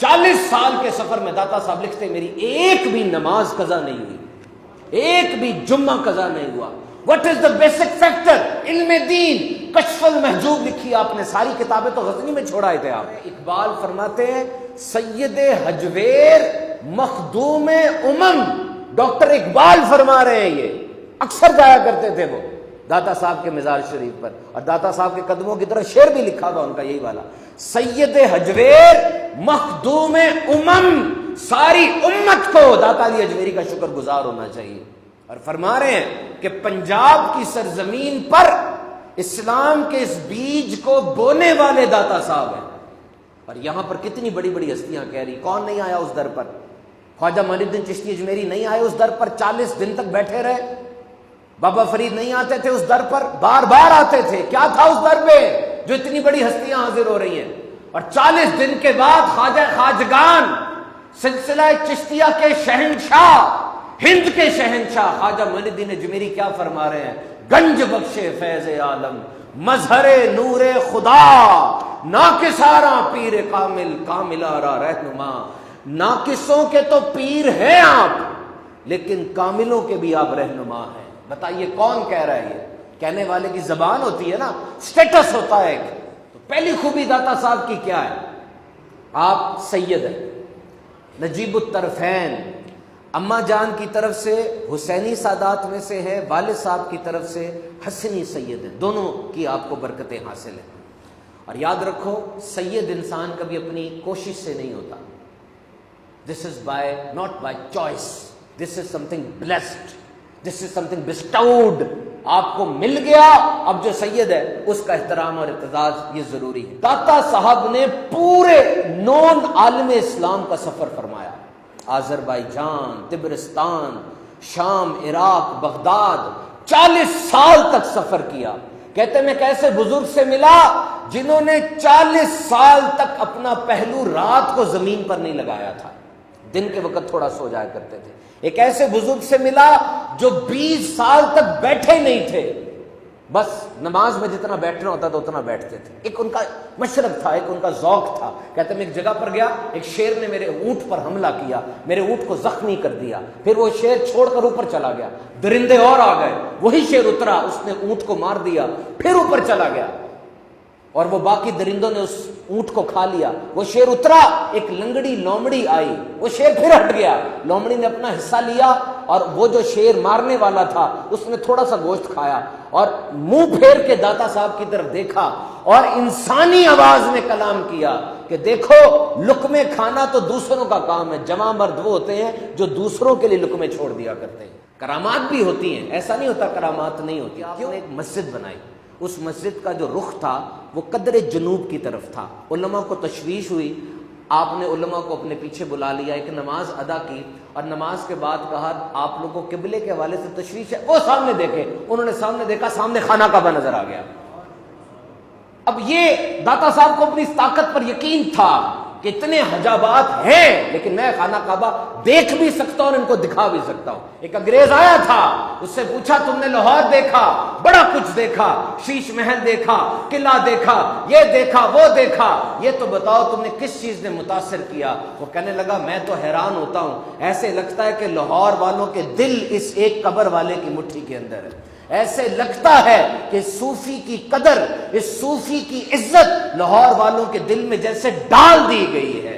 40 سال کے سفر میں داتا صاحب لکھتے میری ایک بھی نماز قضا نہیں ہوئی، ایک بھی جمعہ قضا نہیں ہوا۔ What is the basic factor؟ علم دین، کشف المحجوب لکھی آپ نے، ساری کتابیں تو غزنی میں چھوڑائے تھے آپ۔ اقبال فرماتے ہیں سید حجویر مخدوم ڈاکٹر اقبال فرما رہے ہیں، یہ اکثر جایا کرتے تھے وہ داتا صاحب کے مزار شریف پر، اور داتا صاحب کے قدموں کی طرف شعر بھی لکھا ہوا ان کا یہی والا، سید حجویر مخدوم ساری امت کو داتا علی اجمیری کا شکر گزار ہونا چاہیے۔ اور فرما رہے ہیں کہ پنجاب کی سرزمین پر اسلام کے اس بیج کو بونے والے داتا صاحب ہیں، اور یہاں پر کتنی بڑی بڑی ہستیاں کہہ رہی، کون نہیں آیا اس در پر؟ خواجہ معین الدین چشتی اجمیری نہیں آئے اس در پر، 40 دن تک بیٹھے رہے۔ بابا فرید نہیں آتے تھے اس در پر، بار بار آتے تھے۔ کیا تھا اس در پہ جو اتنی بڑی ہستیاں حاضر ہو رہی ہیں؟ اور 40 دن کے بعد خواجہ خواجگان سلسلہ چشتیہ کے شہنشاہ، ہند کے شہنشاہ خواجہ معین الدین اجمیری کیا فرما رہے ہیں؟ گنج بخش فیض عالم، مظہر نور خدا، ناکسارا پیر کامل، کامل آرا رہنما۔ ناقصوں کے تو پیر ہیں آپ، لیکن کاملوں کے بھی آپ رہنما ہیں۔ بتائیے کون کہہ رہا ہے؟ یہ کہنے والے کی زبان ہوتی ہے نا، سٹیٹس ہوتا ہے ایک۔ تو پہلی خوبی داتا صاحب کی کیا ہے؟ آپ سید ہیں، نجیب الطرفین، اماں جان کی طرف سے حسینی سادات میں سے ہے، والد صاحب کی طرف سے حسنی سید ہیں، دونوں کی آپ کو برکتیں حاصل ہیں۔ اور یاد رکھو سید انسان کبھی اپنی کوشش سے نہیں ہوتا، this is by not by choice, this is something blessed, this is something bestowed, آپ کو مل گیا۔ اب جو سید ہے اس کا احترام اور اعتزاز یہ ضروری ہے۔ داتا صاحب نے پورے نون عالم اسلام کا سفر فرمایا، آذربائیجان، تبرستان، شام، عراق، بغداد، 40 سال تک سفر کیا۔ کہتے میں ایسے بزرگ سے ملا جنہوں نے 40 سال تک اپنا پہلو رات کو زمین پر نہیں لگایا تھا، دن کے وقت تھوڑا سو جایا کرتے تھے۔ ایک ایسے بزرگ سے ملا جو 20 سال تک بیٹھے نہیں تھے، بس نماز میں جتنا بیٹھنا ہوتا تھا اتنا بیٹھتے تھے۔ ایک ان کا مشرب تھا، ایک ان کا ذوق تھا۔ کہتے میں ایک جگہ پر گیا، ایک شیر نے میرے اونٹ پر حملہ کیا، میرے اونٹ کو زخمی کر دیا، پھر وہ شیر چھوڑ کر اوپر چلا گیا، درندے اور آ گئے، وہی شیر اترا، اس نے اونٹ کو مار دیا، پھر اوپر چلا گیا، اور وہ باقی درندوں نے اس اونٹ کو کھا لیا۔ وہ شیر اترا، ایک لنگڑی لومڑی آئی، وہ شیر پھر ہٹ گیا، لومڑی نے اپنا حصہ لیا، اور وہ جو شیر مارنے والا تھا اس نے تھوڑا سا گوشت کھایا، اور منہ پھیر کے داتا صاحب کی طرف دیکھا اور انسانی آواز میں کلام کیا کہ دیکھو لقمے کھانا تو دوسروں کا کام ہے، جوان مرد وہ ہوتے ہیں جو دوسروں کے لیے لقمے چھوڑ دیا کرتے ہیں۔ کرامات بھی ہوتی ہیں، ایسا نہیں ہوتا کرامات نہیں ہوتی۔ آپ نے ایک مسجد بنائی، اس مسجد کا جو رخ تھا وہ قدر جنوب کی طرف تھا۔ علماء کو تشویش ہوئی، آپ نے علماء کو اپنے پیچھے بلا لیا، ایک نماز ادا کی، اور نماز کے بعد کہا آپ لوگوں کو قبلے کے حوالے سے تشویش ہے، وہ سامنے دیکھے۔ انہوں نے سامنے دیکھا، سامنے خانہ کعبہ نظر آ گیا۔ اب یہ داتا صاحب کو اپنی اس طاقت پر یقین تھا کہ اتنے حجابات ہیں لیکن میں خانہ کعبہ دیکھ بھی سکتا ہوں اور ان کو دکھا بھی سکتا ہوں۔ ایک انگریز آیا تھا، اس سے پوچھا تم نے لاہور دیکھا، بڑا کچھ دیکھا، شیش محل دیکھا، قلعہ دیکھا، یہ دیکھا، وہ دیکھا، یہ تو بتاؤ تم نے کس چیز نے متاثر کیا؟ وہ کہنے لگا میں تو حیران ہوتا ہوں، ایسے لگتا ہے کہ لاہور والوں کے دل اس ایک قبر والے کی مٹھی کے اندر ہے، ایسے لگتا ہے کہ صوفی کی قدر، اس صوفی کی عزت لاہور والوں کے دل میں جیسے ڈال دی گئی ہے۔